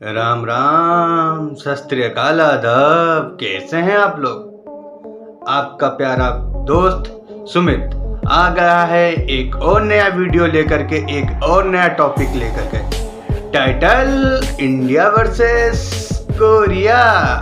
राम राम, सत श्री अकाल, आदाब। कैसे हैं आप लोग? आपका प्यारा दोस्त सुमित आ गया है एक और नया वीडियो लेकर के, एक और नया टॉपिक लेकर के। Title India versus Korea.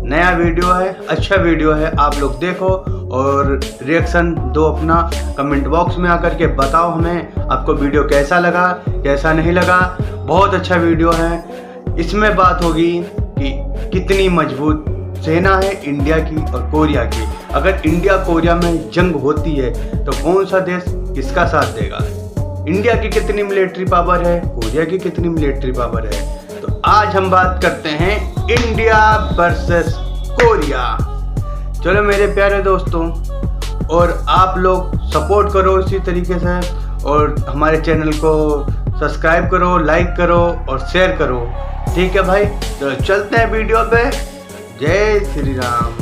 नया वीडियो है, अच्छा वीडियो है, आप लोग देखो और रिएक्शन दो अपना। कमेंट बॉक्स में आकर के बताओ हमें आपको वीडियो कैसा लगा, कैसा नहीं लगा। बहुत अच्छा वीडियो है। इसमें बात होगी कि कितनी मजबूत सेना है इंडिया की और कोरिया की। अगर इंडिया कोरिया में जंग होती है तो कौन सा देश किसका साथ देगा? इंडिया की कितनी मिलिट्री पावर है, कोरिया की कितनी मिलिट्री पावर है। तो आज हम बात करते हैं इंडिया वर्सेस कोरिया। चलो मेरे प्यारे दोस्तों, और आप लोग सपोर्ट करो इसी तरीके से, और हमारे चैनल को सब्सक्राइब करो, लाइक करो और शेयर करो। ठीक है भाई, तो चलते हैं वीडियो पे। जय श्री राम।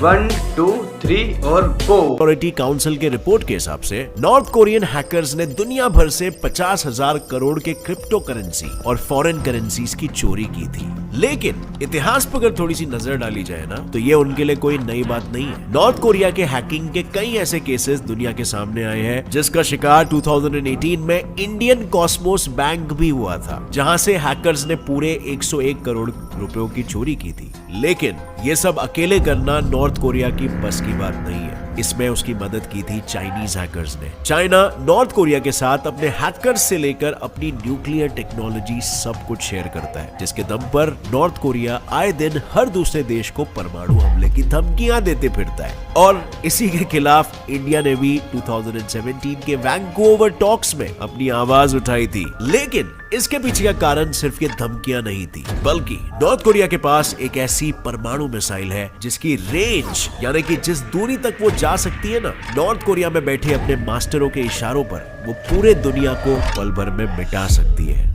1 2 3 और गो। सिक्योरिटी काउंसिल के रिपोर्ट के हिसाब से नॉर्थ कोरियन हैकर्स ने दुनिया भर से 50,000 करोड़ के क्रिप्टो करेंसी और फॉरेन करेंसीज की चोरी की थी। लेकिन इतिहास पर अगर थोड़ी सी नजर डाली जाए ना, तो ये उनके लिए कोई नई बात नहीं है। नॉर्थ कोरिया के हैकिंग के कई ऐसे केसेस दुनिया के सामने आए हैं, जिसका शिकार 2018 में इंडियन कॉस्मोस बैंक भी हुआ था, जहां से हैकर्स ने पूरे 101 करोड़ रुपयों की चोरी की थी। लेकिन ये सब अकेले करना नॉर्थ कोरिया की बस की बात नहीं है। इसमें उसकी मदद की थी चाइनीज हैकर्स ने। चाइना नॉर्थ कोरिया के साथ अपने हैकर्स से लेकर अपनी न्यूक्लियर टेक्नोलॉजी सब कुछ शेयर करता है, जिसके दम पर नॉर्थ कोरिया आए दिन हर दूसरे देश को परमाणु हमले की धमकियां देते फिरता है। और इसी के खिलाफ इंडिया ने भी 2017 के वैंकूवर टॉक्स में अपनी आवाज उठाई थी। लेकिन इसके पीछे का कारण सिर्फ ये धमकियां नहीं थी, बल्कि नॉर्थ कोरिया के पास एक ऐसी परमाणु मिसाइल है जिसकी रेंज, यानी कि जिस दूरी तक वो जा सकती है ना, नॉर्थ कोरिया में बैठे अपने मास्टरों के इशारों पर वो पूरे दुनिया को पल भर में मिटा सकती है।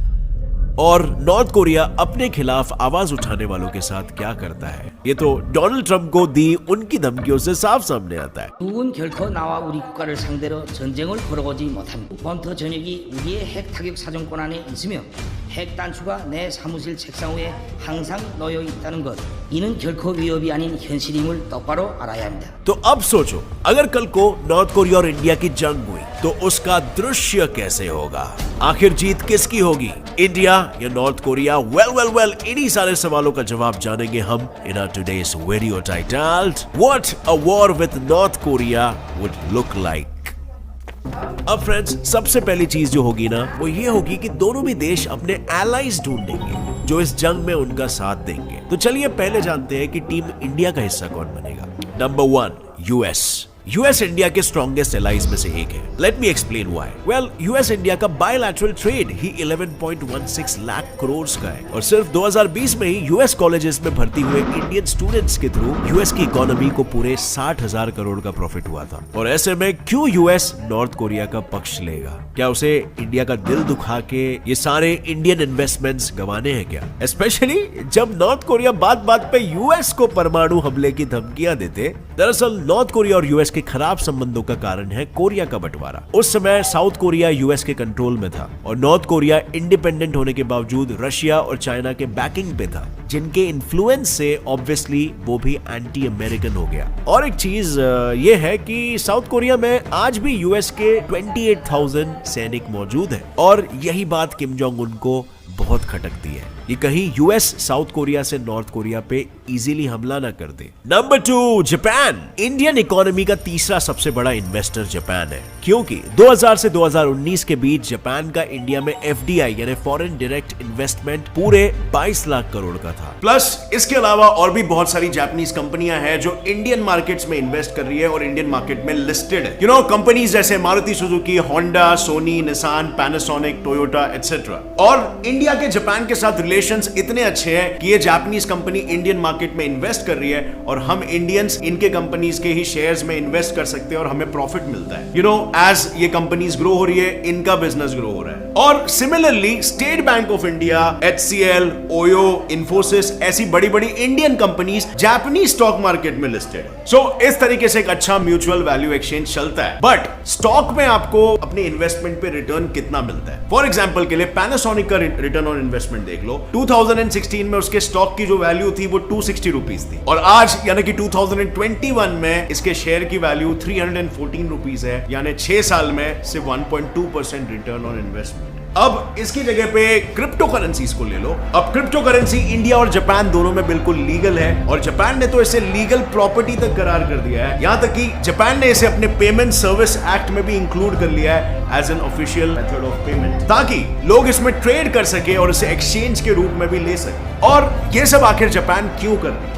और नॉर्थ कोरिया अपने खिलाफ आवाज उठाने वालों के साथ क्या करता है, ये तो डोनाल्ड ट्रंप को दी उनकी धमकियों से साफ सामने आता है। 누군 결코 나와 우리 국가를 상대로 전쟁을 걸어오지 못합니다. 범터 전역이 우리의 핵 타격 사정권 안에 있으며 핵 단추가 내 사무실 책상 위에 항상 놓여 있다는 것, 이는 결코 위협이 아닌 현실임을 똑바로 알아야 합니다. तो अब सोचो, अगर कल को नॉर्थ कोरिया और इंडिया की जंग हुई तो उसका दृश्य कैसे होगा? आखिर जीत किसकी होगी, इंडिया या नॉर्थ कोरिया? वेल इन्हीं सारे सवालों का जवाब जानेंगे हम in our today's video titled what a war with North Korea would look like. अब फ्रेंड्स, सबसे पहली चीज जो होगी ना, वो ये होगी कि दोनों भी देश अपने एलाइज ढूंढेंगे जो इस जंग में उनका साथ देंगे। तो चलिए पहले जानते हैं कि टीम इंडिया का हिस्सा कौन बनेगा। नंबर 1, यूएस इंडिया के स्ट्रॉन्गेस्ट एलाइज में से एक है। Let me explain why. Well, US India का बायलैटरल ट्रेड ही 11.16 लाख करोड़ का है, और सिर्फ 2020 में ही यूएस कॉलेजेस में भर्ती हुए इंडियन स्टूडेंट्स के थ्रू यूएस की इकोनॉमी को पूरे 60,000 करोड़ का प्रॉफिट हुआ था। और ऐसे में क्यों यूएस नॉर्थ कोरिया का पक्ष लेगा? क्या उसे इंडिया का दिल दुखा के ये सारे इंडियन इन्वेस्टमेंट्स गंवाने हैं क्या? स्पेशली जब नॉर्थ कोरिया बात बात पे यूएस को परमाणु हमले की धमकियां देते। दरअसल नॉर्थ कोरिया और यूएस के खराब संबंधों का कारण है कोरिया का बंटवारा। उस समय साउथ कोरिया यूएस के कंट्रोल में था, और नॉर्थ कोरिया इंडिपेंडेंट होने के बावजूद रशिया और चाइना के बैकिंग पे था, जिनके इन्फ्लुएंस से ऑब्वियसली वो भी एंटी अमेरिकन हो गया। और एक चीज ये है कि साउथ कोरिया में आज भी यूएस के 28,000 सैनिक मौजूद हैं, और यही बात किम जोंग उन को बहुत खटकती है। ये कहीं यूएस साउथ कोरिया से नॉर्थ कोरिया पे इजीली हमला ना कर दे। Number 2, Japan. इंडियन इकोनॉमी का तीसरा सबसे बड़ा इन्वेस्टर जापान है, क्योंकि 2000 से 2019 के बीच जापान का इंडिया में एफडीआई यानी फॉरेन डायरेक्ट इन्वेस्टमेंट पूरे 22 लाख करोड़ का था। प्लस इसके अलावा और भी बहुत सारी जापानीज कंपनियां हैं जो इंडियन मार्केट्स में इन्वेस्ट कर रही है और इंडियन मार्केट में लिस्टेड है। कंपनीज जैसे Maruti Suzuki, Honda, Sony, Nissan, Panasonic, Toyota etcetera. और इंडिया के जापान के साथ रिलेशंस इतने अच्छे हैं कि ये जापानीज कंपनी इंडियन मार्केट में इन्वेस्ट कर रही है, और हम इंडियंस इनके कंपनीज के ही शेयर्स में इन्वेस्ट कर सकते हैं और हमें प्रॉफिट मिलता है। एज ये कंपनीज ग्रो हो रही है, इनका बिजनेस ग्रो हो रहा है। और similarly state bank of India, HCL, OYO, Infosys, ऐसी बड़ी बड़ी Indian companies Japanese stock market में लिस्टेड है। सो इस तरीके से एक अच्छा म्यूचुअल वैल्यू एक्सचेंज चलता है। बट स्टॉक में आपको अपने इन्वेस्टमेंट पे रिटर्न कितना मिलता है? फॉर एग्जाम्पल के लिए पैनासोनिक का रिटर्न ऑन इन्वेस्टमेंट देख लो, 2016 में उसके स्टॉक की जो वैल्यू थी वो 260 रुपीज थी और आज यानी कि 2021 में इसके शेयर की वैल्यू 314 रुपीज है, यानी 6 साल में सिर्फ 1.2% रिटर्न ऑन इन्वेस्टमेंट। अब इसकी जगह पे क्रिप्टो करेंसीज को ले लो। अब क्रिप्टो करेंसी इंडिया और जापान दोनों में बिल्कुल लीगल है और जापान ने तो इसे लीगल प्रॉपर्टी तक करार कर दिया है। यहां तक कि जापान ने इसे अपने पेमेंट सर्विस एक्ट में भी इंक्लूड कर लिया है as an official method of payment, ताकि लोग इसमें ट्रेड कर सके और इसे एक्सचेंज के रूप में भी ले सके। और ये सब आखिर जापान क्यों कर रही है?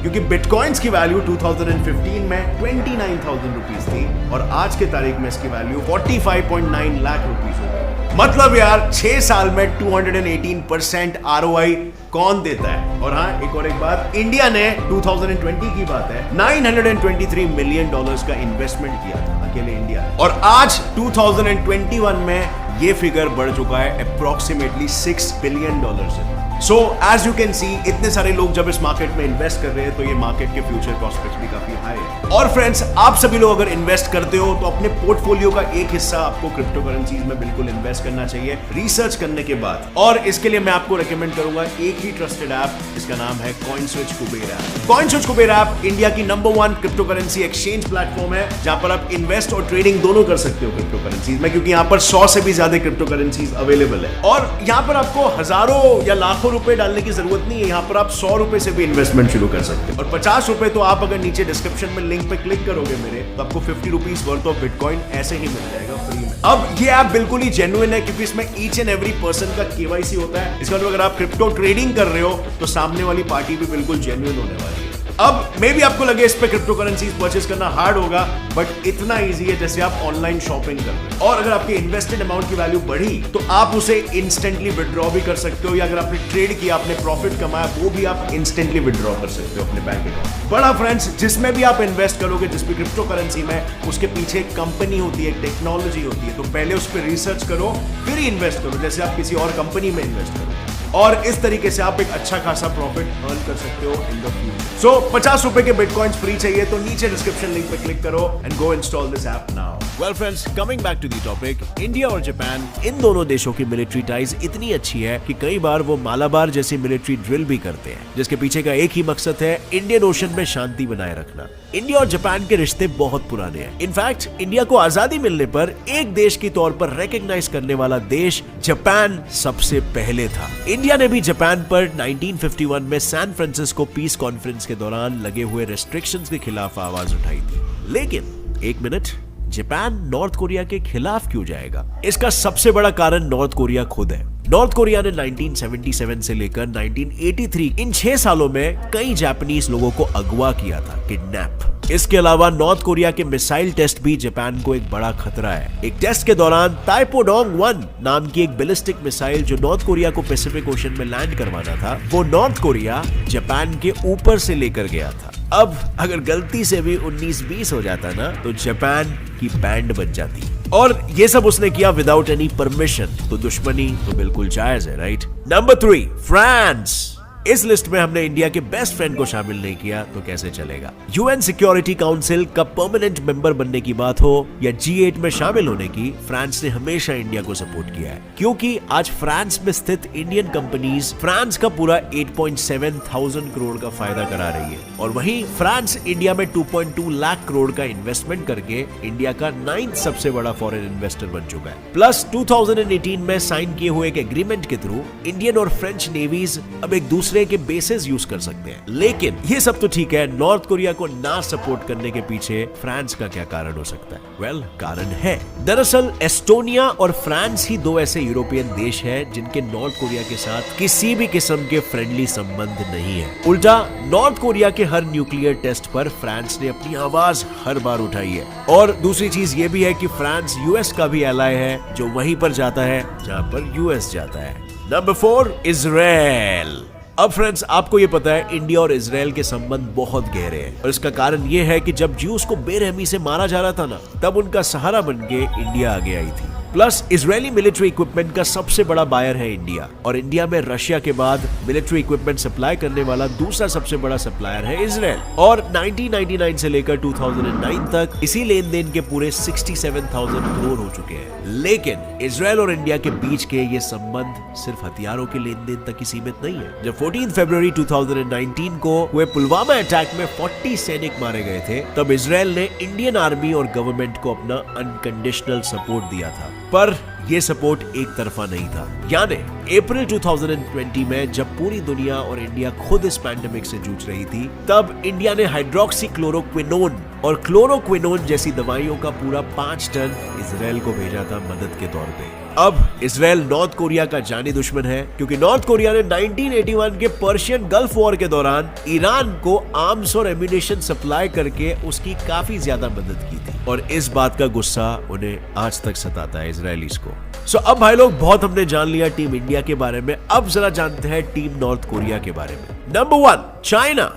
क्योंकि बिटकॉइंस की वैल्यू 2015 में 29,000 रुपीज थी और आज के तारीख में इसकी वैल्यू 45.9 लाख रुपीज हो गई। मतलब यार 6 साल में 218% ROI कौन देता है? और हाँ, एक बात, इंडिया ने 2020 की बात है $923 मिलियन का इन्वेस्टमेंट किया था अकेले इंडिया, और आज 2021 में ये फिगर बढ़ चुका है अप्रोक्सीमेटली $6 बिलियन से। So as you can see, इतने सारे लोग जब इस मार्केट में इन्वेस्ट कर रहे हैं तो ये मार्केट के फ्यूचर प्रोस्पेक्ट्स भी काफी हाई है। और फ्रेंड्स, आप सभी लोग अगर इन्वेस्ट करते हो तो अपने पोर्टफोलियो का एक हिस्सा आपको क्रिप्टो करेंसीज में बिल्कुल इन्वेस्ट करना चाहिए रिसर्च करने के बाद। और इसके लिए मैं आपको रेकमेंड करूंगा एक ही ट्रस्टेड ऐप, इसका नाम है CoinSwitch Kuber app. CoinSwitch Kuber app India की number 1 cryptocurrency exchange platform है, जहां पर आप इन्वेस्ट और ट्रेडिंग दोनों कर सकते हो क्रिप्टो करेंसीज में, क्योंकि यहाँ पर 100 से भी ज्यादा क्रिप्टो करेंसीज अवेलेबल है। और यहाँ पर आपको हजारों या लाखों रुपए डालने की जरूरत नहीं है, यहाँ पर आप 100 रुपए से भी इन्वेस्टमेंट शुरू कर सकते हैं। और 50 रुपए तो आप अगर नीचे डिस्क्रिप्शन में लिंक पे क्लिक करोगे मेरे, तो आपको 50 रुपीज वर्थ ऑफ बिटकॉइन ऐसे ही मिल जाएगा फ्री में। अब ये ऐप बिल्कुल ही जेन्युइन है, क्योंकि इसमें ईच एंड एवरी पर्सन का KYC होता है। इसका मतलब अगर आप क्रिप्टो ट्रेडिंग कर रहे हो तो सामने वाली पार्टी भी बिल्कुल जेन्युइन होने वाली है। अब मे भी आपको लगे इस पे क्रिप्टो करेंसीज परचेस करना हार्ड होगा, बट इतना इजी है जैसे आप ऑनलाइन शॉपिंग कर रहे हो। और अगर आपके इन्वेस्टेड अमाउंट की वैल्यू बढ़ी तो आप उसे इंस्टेंटली विड्रॉ भी कर सकते हो, या अगर आपने ट्रेड किया, आपने प्रॉफिट कमाया, वो भी आप इंस्टेंटली विड्रॉ कर सकते हो अपने बैंक अकाउंट। बड़ा फ्रेंड्स, जिसमें भी आप इन्वेस्ट करोगे, जिस भी क्रिप्टो करेंसी में, उसके पीछे एक कंपनी होती है, टेक्नोलॉजी होती है। तो पहले उस पर रिसर्च करो, फिर इन्वेस्ट करो, जैसे आप किसी और कंपनी में इन्वेस्ट करो। और इस तरीके से आप एक अच्छा खासा प्रॉफिट अर्न कर सकते हो इन द फ्यूचर। सो 50 रुपए के बिटकॉइंस फ्री चाहिए तो नीचे डिस्क्रिप्शन लिंक पे क्लिक करो and go install this app now. Well friends, coming back to the topic, India और जापान, इन दोनों देशों की मिलिट्री टाइज इतनी अच्छी है कि कई बार वो मालाबार जैसी मिलिट्री ड्रिल भी करते हैं, जिसके पीछे का एक ही मकसद है इंडियन ओशन में शांति बनाए रखना। इंडिया और जापान के रिश्ते बहुत पुराने हैं। इनफैक्ट इंडिया को आजादी मिलने पर एक देश के तौर पर रिकॉग्नाइज करने वाला देश जापान सबसे पहले था। इंडिया ने भी जापान पर 1951 में सैन फ्रांसिस्को पीस कॉन्फ्रेंस के दौरान लगे हुए रेस्ट्रिक्शंस के खिलाफ आवाज उठाई थी। लेकिन एक मिनट, जापान नॉर्थ कोरिया के खिलाफ क्यों जाएगा? इसका सबसे बड़ा कारण नॉर्थ कोरिया खुद है। नॉर्थ कोरिया ने 1977 से लेकर 1983 इन 6 सालों में कई जापानीज लोगों को अगवा किया था, किडनैप। इसके अलावा नॉर्थ कोरिया के मिसाइल टेस्ट भी जापान को एक बड़ा खतरा है। एक टेस्ट के दौरान ताइपोडोंग 1 नाम की एक बैलिस्टिक मिसाइल जो नॉर्थ कोरिया को पैसिफिक ओशन में लैंड करवाना था, वो नॉर्थ कोरिया जापान के ऊपर से लेकर गया था। अब अगर गलती से भी 19-20 हो जाता ना, तो जापान की बैंड बच जाती। और ये सब उसने किया विदाउट एनी परमिशन, तो दुश्मनी तो बिल्कुल जायज है, राइट? Number 3, France. इस लिस्ट में हमने इंडिया के बेस्ट फ्रेंड को शामिल नहीं किया तो कैसे चलेगा? यूएन सिक्योरिटी काउंसिल का परमानेंट मेंबर बनने की बात हो या G8 में शामिल होने की, फ्रांस ने हमेशा इंडिया को सपोर्ट किया है, क्योंकि आज फ्रांस में स्थित इंडियन कंपनीज फ्रांस का पूरा 8.7 thousand करोड़ का फायदा करा रही है। और वहीं फ्रांस इंडिया में 2.2 लाख करोड़ का इन्वेस्टमेंट करके इंडिया का 9th सबसे बड़ा फॉरेन इन्वेस्टर बन चुका है। प्लस 2018 में साइन किए हुए एक एग्रीमेंट के थ्रू इंडियन और फ्रेंच नेवीज अब एक दूसरे के बेसेस यूज कर सकते हैं। लेकिन ये सब तो ठीक है, नॉर्थ कोरिया को ना सपोर्ट करने के पीछे फ्रांस का क्या कारण हो सकता है? वेल, कारण है। दरअसल एस्टोनिया और फ्रांस ही 2 ऐसे यूरोपियन देश हैं जिनके नॉर्थ कोरिया के साथ किसी भी किस्म के फ्रेंडली संबंध नहीं है। उल्टा नॉर्थ कोरिया के हर न्यूक्लियर टेस्ट पर फ्रांस ने अपनी आवाज हर बार उठाई है। और दूसरी चीज ये भी है कि फ्रांस यूएस का भी एलाय है, जो वहीं पर जाता है जहां पर यूएस जाता है। Number 4, Israel. अब फ्रेंड्स, आपको ये पता है इंडिया और इजराइल के संबंध बहुत गहरे हैं, और इसका कारण ये है कि जब ज्यूस को बेरहमी से मारा जा रहा था ना, तब उनका सहारा बन के इंडिया आगे आई थी। प्लस इजरायली मिलिट्री इक्विपमेंट का सबसे बड़ा बायर है इंडिया, और इंडिया में रशिया के बाद मिलिट्री इक्विपमेंट सप्लाई करने वाला दूसरा सबसे बड़ा सप्लायर है इजरायल। और 1999 से लेकर 2009 तक इसी लेन देन के पूरे 67,000 करोड़ हो चुके हैं। लेकिन इजरायल और इंडिया के बीच के ये संबंध सिर्फ हथियारों के लेन देन तक ही सीमित नहीं है। जब 14 फरवरी 2019 को हुए पुलवामा अटैक में 40 सैनिक मारे गए थे, तब इजरायल ने इंडियन आर्मी और गवर्नमेंट को अपना अनकंडीशनल सपोर्ट दिया था। पर ये सपोर्ट एक तरफा नहीं था। यानी अप्रैल 2020 में जब पूरी दुनिया और इंडिया खुद इस पैंडेमिक से जूझ रही थी, तब इंडिया ने हाइड्रोक्सीक्लोरोक्विनोन और क्लोरोक्विनोन जैसी दवाइयों का पूरा 5 टन इजरायल को भेजा था मदद के तौर पे। अब इजरायल नॉर्थ कोरिया का जानी दुश्मन है, क्योंकि नॉर्थ कोरिया ने 1981 के पर्शियन गल्फ वॉर के दौरान ईरान को आर्म्स और एम्यूनिशन सप्लाई करके उसकी काफी ज्यादा मदद की थी, और इस बात का गुस्सा उन्हें आज तक सताता है इजरायलीज को। सो अब भाई लोग, बहुत हमने जान लिया टीम इंडिया के बारे में, अब जरा जानते हैं टीम नॉर्थ कोरिया के बारे में। Number 1, China.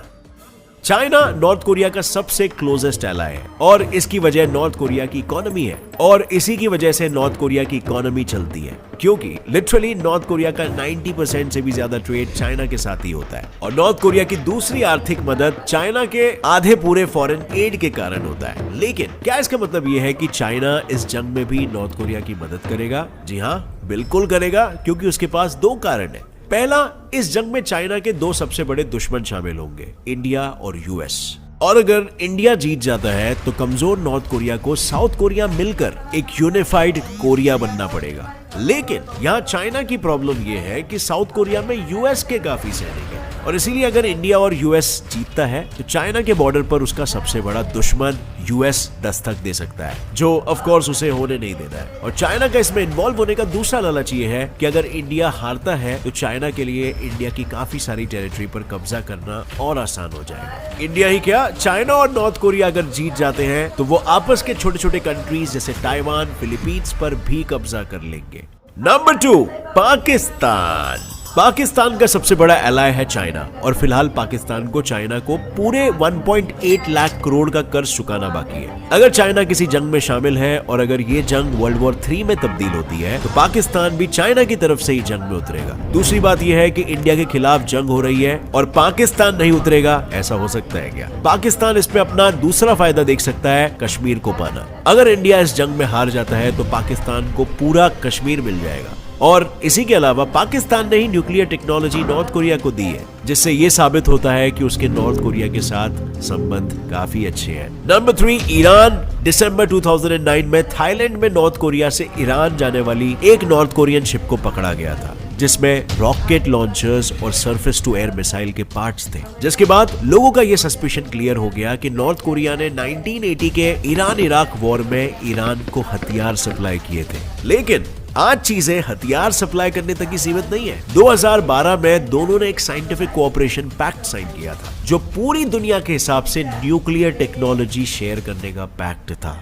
China north Korea का सबसे क्लोजेस्ट एलाय है, और इसकी वजह नॉर्थ कोरिया की इकोनॉमी है, और इसी की वजह से नॉर्थ कोरिया की इकोनॉमी चलती है, क्योंकि लिटरली नॉर्थ कोरिया का 90% से भी ज्यादा ट्रेड चाइना के साथ ही होता है, और नॉर्थ कोरिया की दूसरी आर्थिक मदद चाइना के आधे पूरे फॉरेन एड के कारण होता है। लेकिन क्या इसका मतलब यह है कि चाइना इस जंग में भी नॉर्थ कोरिया की मदद करेगा? जी हाँ, बिल्कुल करेगा, क्योंकि उसके पास 2 कारण है। पहला, इस जंग में चाइना के 2 सबसे बड़े दुश्मन शामिल होंगे, इंडिया और यूएस। और अगर इंडिया जीत जाता है तो कमजोर नॉर्थ कोरिया को साउथ कोरिया मिलकर एक यूनिफाइड कोरिया बनना पड़ेगा। लेकिन यहाँ चाइना की प्रॉब्लम यह है कि साउथ कोरिया में यूएस के काफी सैनिक हैं, और इसीलिए अगर इंडिया और यूएस जीतता है तो चाइना के बॉर्डर पर उसका सबसे बड़ा दुश्मन यूएस दस्तक दे सकता है, जो ऑफ कोर्स उसे होने नहीं देता है। और चाइना का इसमें इन्वॉल्व होने का दूसरा लालच ये है कि अगर इंडिया हारता है तो चाइना के लिए इंडिया की काफी सारी टेरिटरी पर कब्जा करना और आसान हो जाएगा। इंडिया ही क्या, चाइना और नॉर्थ कोरिया अगर जीत जाते हैं तो वो आपस के छोटे छोटे कंट्रीज जैसे ताइवान, फिलीपींस पर भी कब्जा कर लेंगे। नंबर 2, पाकिस्तान। पाकिस्तान का सबसे बड़ा एलाय है चाइना, और फिलहाल पाकिस्तान को चाइना को पूरे 1.8 लाख करोड़ का कर्ज चुकाना बाकी है। अगर चाइना किसी जंग में शामिल है और अगर ये जंग वर्ल्ड वॉर 3 में तब्दील होती है तो पाकिस्तान भी चाइना की तरफ से ही जंग में उतरेगा। दूसरी बात यह है कि इंडिया के खिलाफ जंग हो रही है और पाकिस्तान नहीं उतरेगा, ऐसा हो सकता है क्या? पाकिस्तान इसमें अपना दूसरा फायदा देख सकता है, कश्मीर को पाना। अगर इंडिया इस जंग में हार जाता है तो पाकिस्तान को पूरा कश्मीर मिल जाएगा, और इसी के अलावा पाकिस्तान ने ही न्यूक्लियर टेक्नोलॉजी नॉर्थ कोरिया को दी है, जिससे ये साबित होता है कि उसके नॉर्थ कोरिया के साथ संबंध काफी अच्छे हैं। Number 3, Iran. दिसंबर 2009 में थाईलैंड में नॉर्थ कोरिया से ईरान जाने वाली एक नॉर्थ कोरियन शिप को पकड़ा गया था, जिसमें रॉकेट लॉन्चर्स और सरफेस टू एयर मिसाइल के पार्ट्स थे, जिसके बाद लोगों का यह सस्पिशन क्लियर हो गया कि नॉर्थ कोरिया ने 1980 के ईरान इराक वॉर में ईरान को हथियार सप्लाई किए थे। लेकिन आज चीजें हथियार सप्लाई करने तक ही सीमित नहीं है। 2012 में दोनों ने एक साइंटिफिक कोऑपरेशन पैक्ट साइन किया था, जो पूरी दुनिया के हिसाब से न्यूक्लियर टेक्नोलॉजी शेयर करने का पैक्ट था।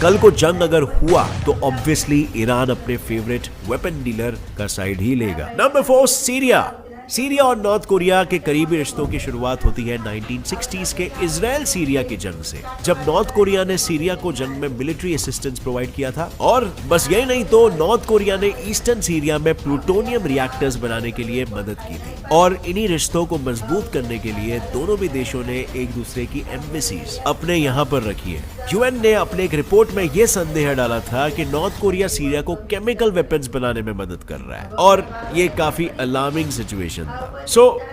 कल को जंग अगर हुआ तो ऑब्वियसली ईरान अपने फेवरेट वेपन डीलर का साइड ही लेगा। Number 4, Syria. सीरिया और नॉर्थ कोरिया के करीबी रिश्तों की शुरुआत होती है 1960s के इजराइल सीरिया की जंग से, जब नॉर्थ कोरिया ने सीरिया को जंग में मिलिट्री असिस्टेंस प्रोवाइड किया था। और बस यही नहीं, तो नॉर्थ कोरिया ने ईस्टर्न सीरिया में प्लूटोनियम रिएक्टर्स बनाने के लिए मदद की थी, और इन्हीं रिश्तों को मजबूत करने के लिए दोनों भी देशों ने एक दूसरे की एम्बेसीज अपने यहाँ पर रखी है। यूएन ने अपने एक रिपोर्ट में यह संदेह डाला था कि नॉर्थ कोरिया सीरिया को केमिकल वेपन्स बनाने में मदद कर रहा है, और ये काफी अलार्मिंग सिचुएशन था।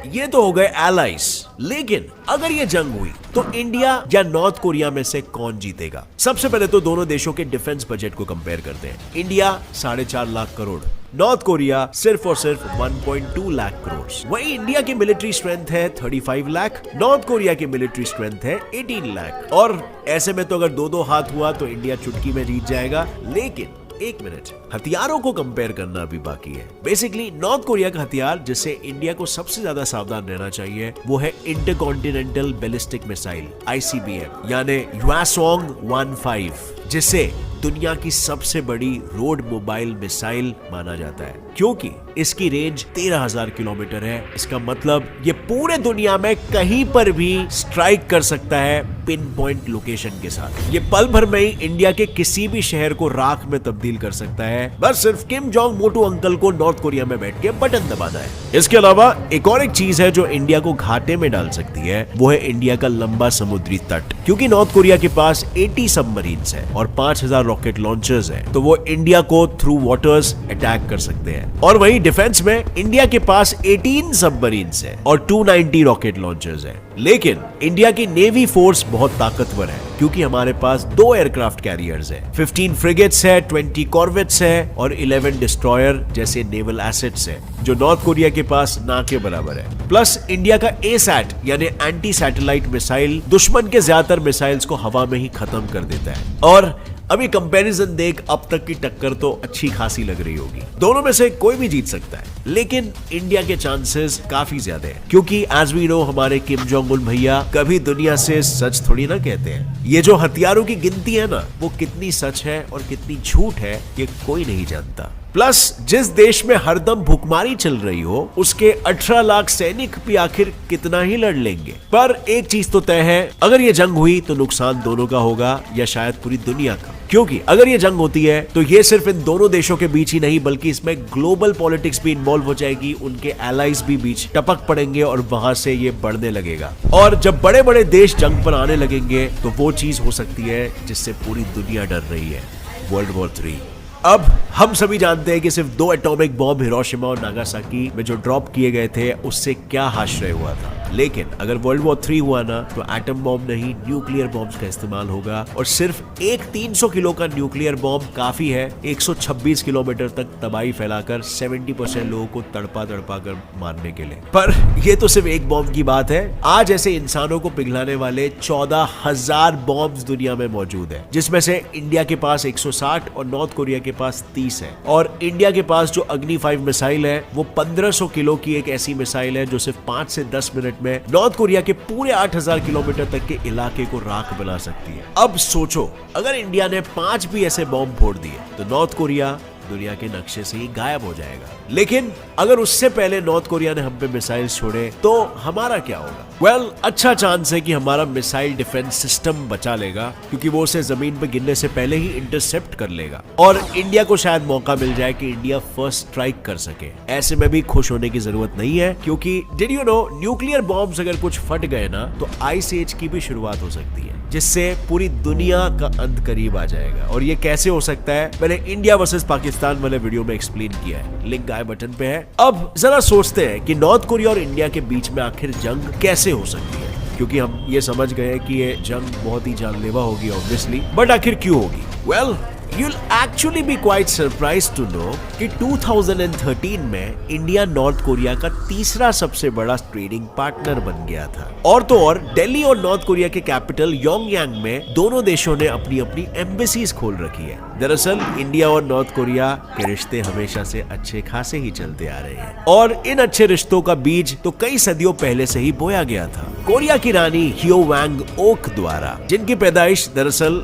ये तो हो गए एलाइज। लेकिन अगर ये जंग हुई तो इंडिया या नॉर्थ कोरिया में से कौन जीतेगा? सबसे पहले तो दोनों देशों के डिफेंस बजट को कंपेयर करते हैं। India 4.5 lakh crore, north Korea सिर्फ और सिर्फ 1.2 लाख करोड़। वहीं इंडिया की मिलिट्री स्ट्रेंथ है 35 लाख, नॉर्थ कोरिया की मिलिट्री स्ट्रेंथ है 18 लाख। और ऐसे में तो अगर 2-2 हाथ हुआ तो इंडिया चुटकी में जीत जाएगा। लेकिन एक मिनट, हथियारों को कंपेयर करना भी बाकी है। बेसिकली नॉर्थ कोरिया का हथियार जिससे इंडिया को सबसे ज्यादा सावधान रहना चाहिए वो है इंटरकॉन्टिनेंटल बैलिस्टिक मिसाइल ICBM, यानी ह्वासोंग 15, जिससे दुनिया की सबसे बड़ी रोड मोबाइल मिसाइल माना जाता है, क्योंकि इसकी रेंज 13,000 किलोमीटर है। इसका मतलब ये पूरे दुनिया में कहीं पर भी स्ट्राइक कर सकता है पिन पॉइंट लोकेशन के साथ। ये पल भर में ही इंडिया के किसी भी शहर को राख में तब्दील कर सकता है, बस सिर्फ किम जोंग मोटू अंकल को नॉर्थ कोरिया में बैठ के बटन दबाना है। इसके अलावा एक और एक चीज है जो इंडिया को घाटे में डाल सकती है, वो है इंडिया का लंबा समुद्री तट। क्योंकि नॉर्थ कोरिया के पास 80 सबमरीन्स है और 5,000 रॉकेट लॉन्चर्स हैं, तो वो इंडिया को थ्रू वाटर्स अटैक कर सकते हैं। और वहीं डिफेंस में इंडिया के पास 18 सबमरीन्स है और 290 रॉकेट लॉन्चर्स हैं। लेकिन इंडिया की नेवी फोर्स बहुत ताकतवर है, क्योंकि हमारे पास 2 एयरक्राफ्ट कैरियर्स है, 15 फ्रिगेट्स है, 20 कॉर्वेट्स है और 11 डिस्ट्रॉयर जैसे नेवल एसेट्स है, जो नॉर्थ कोरिया के पास ना के बराबर है। प्लस इंडिया का एसैट यानी एंटी सैटेलाइट मिसाइल दुश्मन के ज्यादातर मिसाइल्स को हवा में ही खत्म कर देता है। और अभी कंपैरिजन देख अब तक की टक्कर तो अच्छी खासी लग रही होगी, दोनों में से कोई भी जीत सकता है, लेकिन इंडिया के चांसेस काफी ज्यादा हैं, क्योंकि एज वी नो हमारे किम जोंग उन भैया कभी दुनिया से सच थोड़ी ना कहते हैं। ये जो हथियारों की गिनती है ना, वो कितनी सच है और कितनी झूठ है ये कोई नहीं जानता। प्लस जिस देश में हरदम भुखमारी चल रही हो, उसके 18 लाख सैनिक भी आखिर कितना ही लड़ लेंगे। पर एक चीज तो तय है, अगर ये जंग हुई तो नुकसान दोनों का होगा या शायद पूरी दुनिया का, क्योंकि अगर ये जंग होती है तो ये सिर्फ इन दोनों देशों के बीच ही नहीं, बल्कि इसमें ग्लोबल पॉलिटिक्स भी इन्वॉल्व हो जाएगी, उनके एलाइज भी बीच टपक पड़ेंगे और वहां से ये बढ़ने लगेगा। और जब बड़े बड़े देश जंग पर आने लगेंगे तो वो चीज हो सकती है जिससे पूरी दुनिया डर रही है, वर्ल्ड वॉर 3। अब हम सभी जानते हैं कि सिर्फ 2 एटॉमिक बॉम्ब हिरोशिमा और नागासाकी में जो ड्रॉप किए गए थे उससे क्या आश्चर्य हुआ था, लेकिन अगर वर्ल्ड वॉर 3 हुआ ना तो एटम बॉम्ब नहीं न्यूक्लियर बॉम्ब्स का इस्तेमाल होगा। और सिर्फ एक 300 किलो का न्यूक्लियर बॉम्ब काफी है 126 किलोमीटर तक तबाही फैलाकर 70% लोगों को तड़पा कर मारने के लिए। पर ये तो सिर्फ एक बॉम्ब की बात है, आज ऐसे इंसानों को पिघलाने वाले 14,000 बॉम्ब्स दुनिया में मौजूद है, जिसमें से इंडिया के पास 160 और नॉर्थ कोरिया के पास 30 है। और इंडिया के पास जो अग्नि 5 मिसाइल है वो 1500 किलो की एक ऐसी मिसाइल है जो सिर्फ 5 से 10 मिनट में नॉर्थ कोरिया के पूरे 8,000 किलोमीटर तक के इलाके को राख बना सकती है। अब सोचो, अगर इंडिया ने 5 भी ऐसे बॉम्ब फोड़ दिए तो नॉर्थ कोरिया दुनिया के नक्शे से ही गायब हो जाएगा। लेकिन अगर उससे पहले नॉर्थ कोरिया ने हम पे मिसाइल छोड़े तो हमारा क्या होगा? वेल, अच्छा चांस है कि हमारा मिसाइल डिफेंस सिस्टम बचा लेगा, क्योंकि वो उसे जमीन पे गिरने से पहले ही इंटरसेप्ट कर लेगा और इंडिया को शायद मौका मिल जाए कि इंडिया फर्स्ट स्ट्राइक कर सके। ऐसे में भी खुश होने की जरूरत नहीं है, क्योंकि did you know nuclear bombs अगर कुछ फट गए ना तो आइस एज की भी शुरुआत हो सकती है, जिससे पूरी दुनिया का अंत करीब आ जाएगा। और ये कैसे हो सकता है मैंने इंडिया वर्सेस पाकिस्तान वाले वीडियो में एक्सप्लेन किया है, लिंक आई बटन पे है। अब जरा सोचते हैं कि नॉर्थ कोरिया और इंडिया के बीच में आखिर जंग कैसे हो सकती है, क्योंकि हम ये समझ गए कि ये जंग बहुत ही जानलेवा होगी ऑब्वियसली, बट आखिर क्यों होगी? Well, You'll actually be quite surprised to know कि 2013 में इंडिया नॉर्थ कोरिया का तीसरा सबसे बड़ा ट्रेडिंग पार्टनर बन गया था। और तो और दिल्ली और नॉर्थ कोरिया के कैपिटल योंगयांग में दोनों देशों ने अपनी अपनी एम्बेसीज खोल रखी है। दरअसल इंडिया और नॉर्थ कोरिया के रिश्ते हमेशा से अच्छे खासे ही चलते आ रहे हैं, और इन अच्छे रिश्तों का बीज तो कई सदियों पहले से ही बोया गया था कोरिया की रानी ह्यो वांग ओक द्वारा, जिनकी पैदाइश दरअसल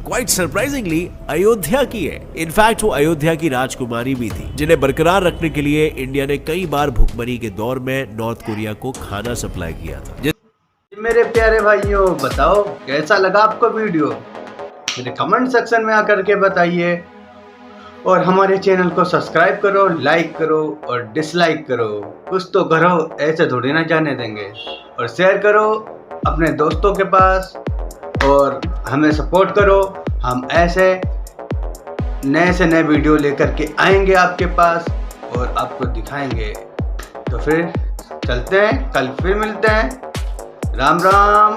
क्वाइट सरप्राइजिंगली अयोध्या की है। इनफैक्ट वो अयोध्या की राजकुमारी भी थी, जिन्हें बरकरार रखने के लिए इंडिया ने कई बार भुखमरी के दौर में नॉर्थ कोरिया को खाना सप्लाई किया था। मेरे प्यारे भाइयों, बताओ कैसा लगा आपको वीडियो? मेरे कमेंट सेक्शन में आकर के बताइए, और हमारे चैनल को सब्सक्राइब करो, लाइक करो और डिसलाइक करो, कुछ तो करो, ऐसे थोड़ी ना जाने देंगे। और शेयर करो अपने दोस्तों के पास और हमें सपोर्ट करो। हम ऐसे नए से नए वीडियो लेकर के आएंगे आपके पास और आपको दिखाएंगे। तो फिर चलते हैं, कल फिर मिलते हैं। राम राम।